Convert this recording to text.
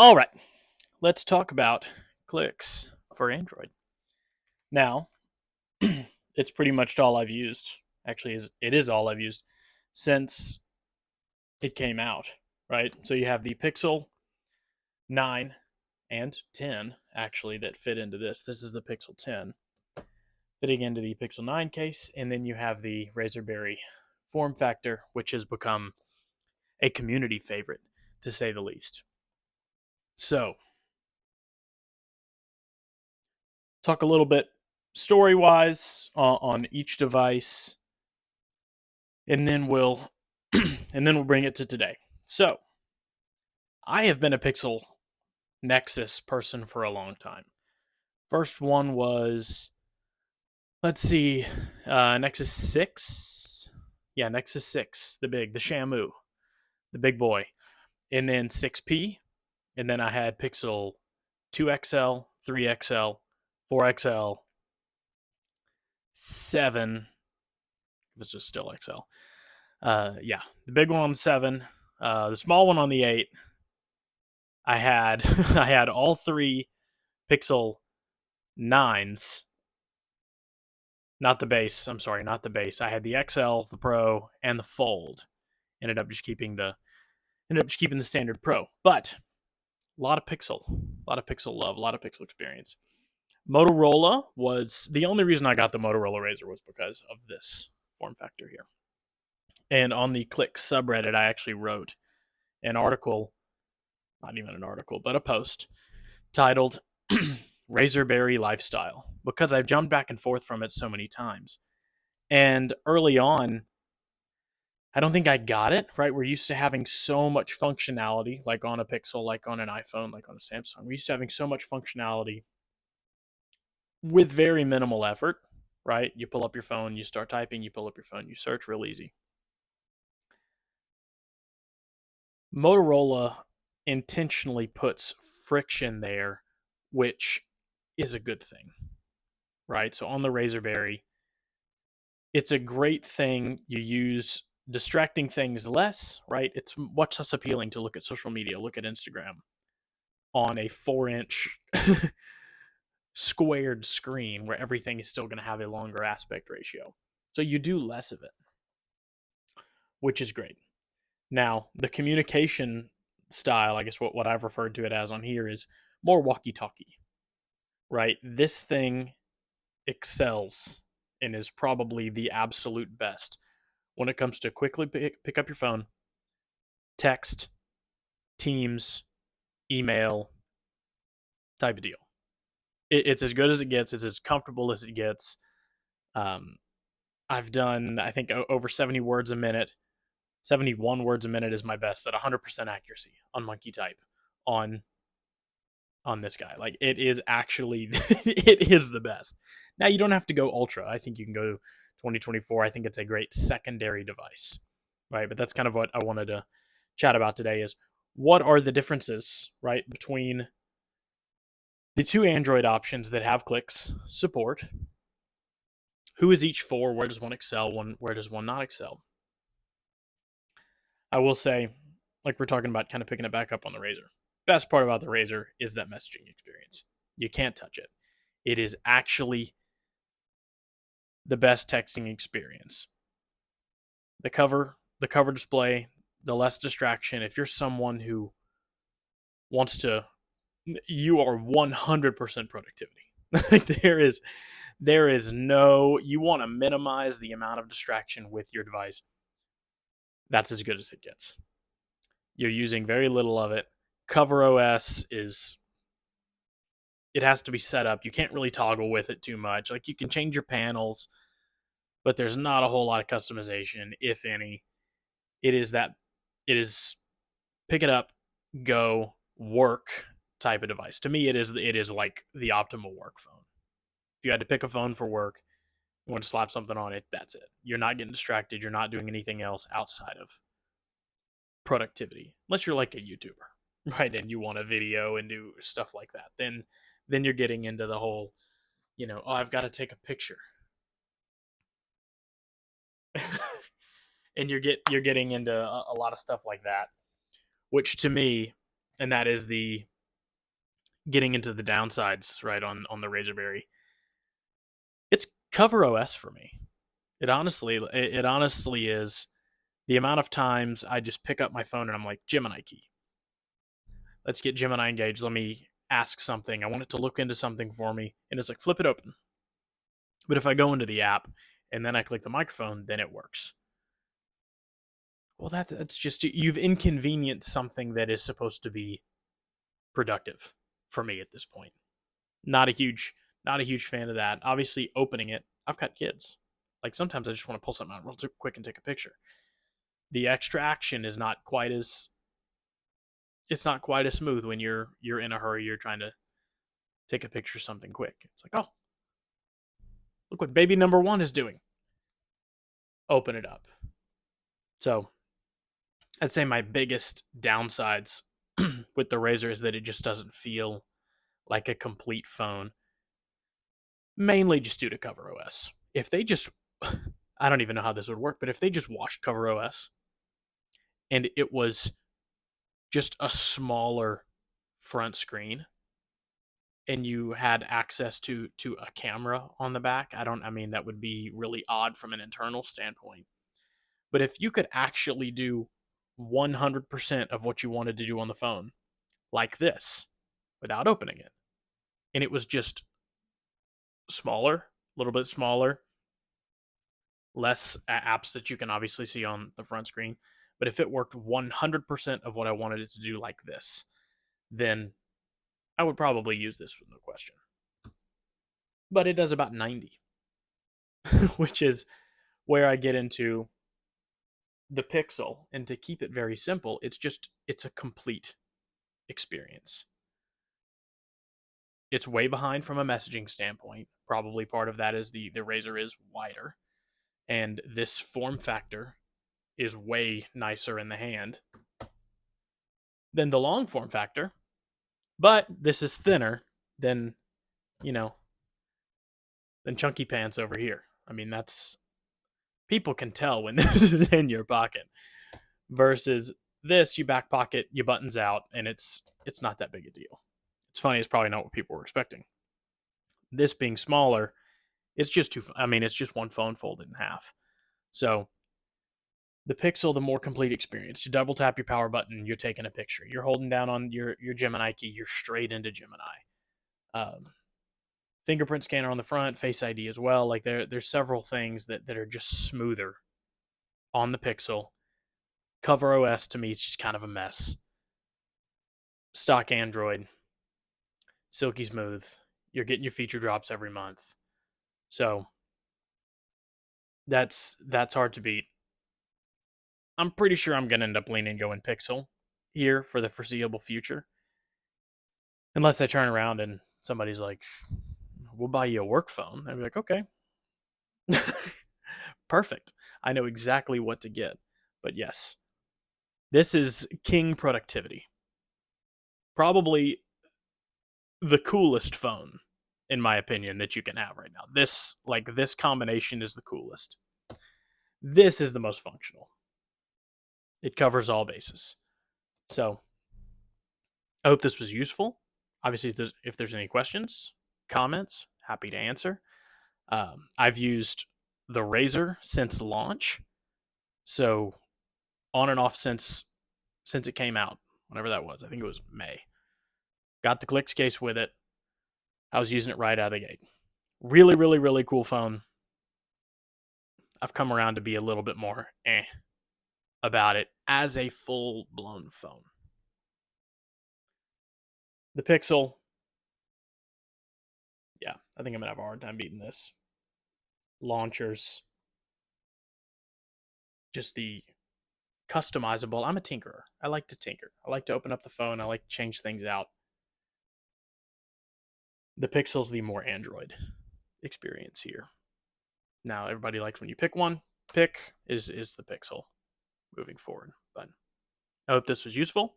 All right, let's talk about Clix for Android. Now, it's pretty much all I've used. Actually, it is all I've used since it came out, right? So you have the Pixel 9 and 10 actually that fit into this. This is the Pixel 10 fitting into the Pixel 9 case, and then you have the RazrBerry form factor, which has become a community favorite to say the least. So, talk a little bit story wise on each device, and then we'll bring it to today. So I have been a Pixel Nexus person for a long time. First one was, let's see, Nexus 6. Yeah, Nexus 6, the Shamu, the big boy. And then 6P. And then I had Pixel 2XL, 3XL, 4XL, 7. This is still XL. Yeah, the big one on the 7, the small one on the 8. I had I had all three Pixel 9s, not the base. I'm sorry, not the base. I had the XL, the Pro, and the Fold. Ended up just keeping the standard Pro, but a lot of Pixel love, a lot of Pixel experience. Motorola was the only reason I got the Motorola Razr was because of this form factor here. And on the Click subreddit, I actually wrote an article, not even an article, but a post titled RazrBerry Lifestyle, because I've jumped back and forth from it so many times. And early on, I don't think I got it, right? We're used to having so much functionality, like on a Pixel, like on an iPhone, like on a Samsung. We're used to having so much functionality with very minimal effort, right? You pull up your phone, you start typing, you pull up your phone, you search real easy. Motorola intentionally puts friction there, which is a good thing, right? So on the RazrBerry, it's a great thing. You use distracting things less, right? It's much less appealing to look at social media, look at Instagram on a 4-inch squared screen where everything is still going to have a longer aspect ratio. So you do less of it, which is great. Now, the communication style, I guess what I've referred to it as on here, is more walkie-talkie, right? This thing excels and is probably the absolute best when it comes to quickly pick up your phone, text, Teams, email type of deal. It's as good as it gets. It's as comfortable as it gets. Um, I've done, I think, over 70 words a minute. 71 words a minute is my best at 100% accuracy on monkey type on this guy. Like, it is actually it is the best. Now, you don't have to go ultra. I think you can go to 2024. I think it's a great secondary device, right? But that's kind of what I wanted to chat about today is what are the differences, right, between the two Android options that have Clix support. Who is each for? Where does one excel? Where does one not excel? I will say, like we're talking about, kind of picking it back up on the Razr. Best part about the Razr is that messaging experience. You can't touch it. It is actually the best texting experience. The cover display, the less distraction. If you're someone who wants to, you are 100% productivity. there is no, you want to minimize the amount of distraction with your device. That's as good as it gets. You're using very little of it. Cover OS is, it has to be set up. You can't really toggle with it too much. Like, you can change your panels, but there's not a whole lot of customization, if any. It is pick it up, go, work type of device. To me, it is like the optimal work phone. If you had to pick a phone for work, you want to slap something on it, that's it. You're not getting distracted. You're not doing anything else outside of productivity, unless you're like a YouTuber, right? And you want a video and do stuff like that. Then you're getting into the whole, oh, I've got to take a picture, and you're getting into a lot of stuff like that, which to me, and that is the getting into the downsides, right, on the RazrBerry, it's cover OS for me. It honestly is the amount of times I just pick up my phone and I'm like, Gemini key. Let's get Gemini engaged. Let me ask something. I want it to look into something for me. And it's like, flip it open. But if I go into the app and then I click the microphone, then it works. Well, that's just, you've inconvenienced something that is supposed to be productive for me at this point. Not a huge fan of that. Obviously, opening it, I've got kids. Like sometimes I just want to pull something out real quick and take a picture. The extra action is not quite as smooth when you're in a hurry. You're trying to take a picture of something quick. It's like, oh, look what baby number one is doing. Open it up. So I'd say my biggest downsides with the Razr is that it just doesn't feel like a complete phone. Mainly just due to cover OS. If they just, I don't even know how this would work, but if they just washed cover OS and it was just a smaller front screen and you had access to a camera on the back, I mean that would be really odd from an internal standpoint. But if you could actually do 100% of what you wanted to do on the phone like this without opening it, and it was just smaller, a little bit smaller, less apps that you can obviously see on the front screen, but if it worked 100% of what I wanted it to do like this, then I would probably use this with no question. But it does about 90, which is where I get into the Pixel. And to keep it very simple, it's a complete experience. It's way behind from a messaging standpoint. Probably part of that is the Razr is wider, and this form factor is way nicer in the hand than the long form factor. But this is thinner than, you know, than Chunky Pants over here. I mean, that's, people can tell when this is in your pocket. Versus this, you back pocket, you buttons out, and it's not that big a deal. It's funny, it's probably not what people were expecting. This being smaller, it's just it's just one phone folded in half. So the Pixel, the more complete experience. You double tap your power button, you're taking a picture. You're holding down on your Gemini key, you're straight into Gemini. Fingerprint scanner on the front, Face ID as well. Like there's several things that are just smoother on the Pixel. Cover OS to me is just kind of a mess. Stock Android, silky smooth. You're getting your feature drops every month. So that's hard to beat. I'm pretty sure I'm gonna end up leaning going Pixel here for the foreseeable future. Unless I turn around and somebody's like, we'll buy you a work phone. I'd be like, okay. Perfect. I know exactly what to get. But yes, this is king productivity. Probably the coolest phone, in my opinion, that you can have right now. This combination is the coolest. This is the most functional. It covers all bases. So I hope this was useful. Obviously, if there's any questions, comments, happy to answer. I've used the Razr since launch, so on and off since it came out, whenever that was. I think it was May. Got the Clix case with it. I was using it right out of the gate. Really, really, really cool phone. I've come around to be a little bit more about it as a full-blown phone. The Pixel, yeah, I think I'm going to have a hard time beating this. Launchers, just the customizable. I'm a tinkerer. I like to tinker. I like to open up the phone. I like to change things out. The Pixel's the more Android experience here. Now, everybody likes when you pick one. Pick is the Pixel moving forward. But I hope this was useful.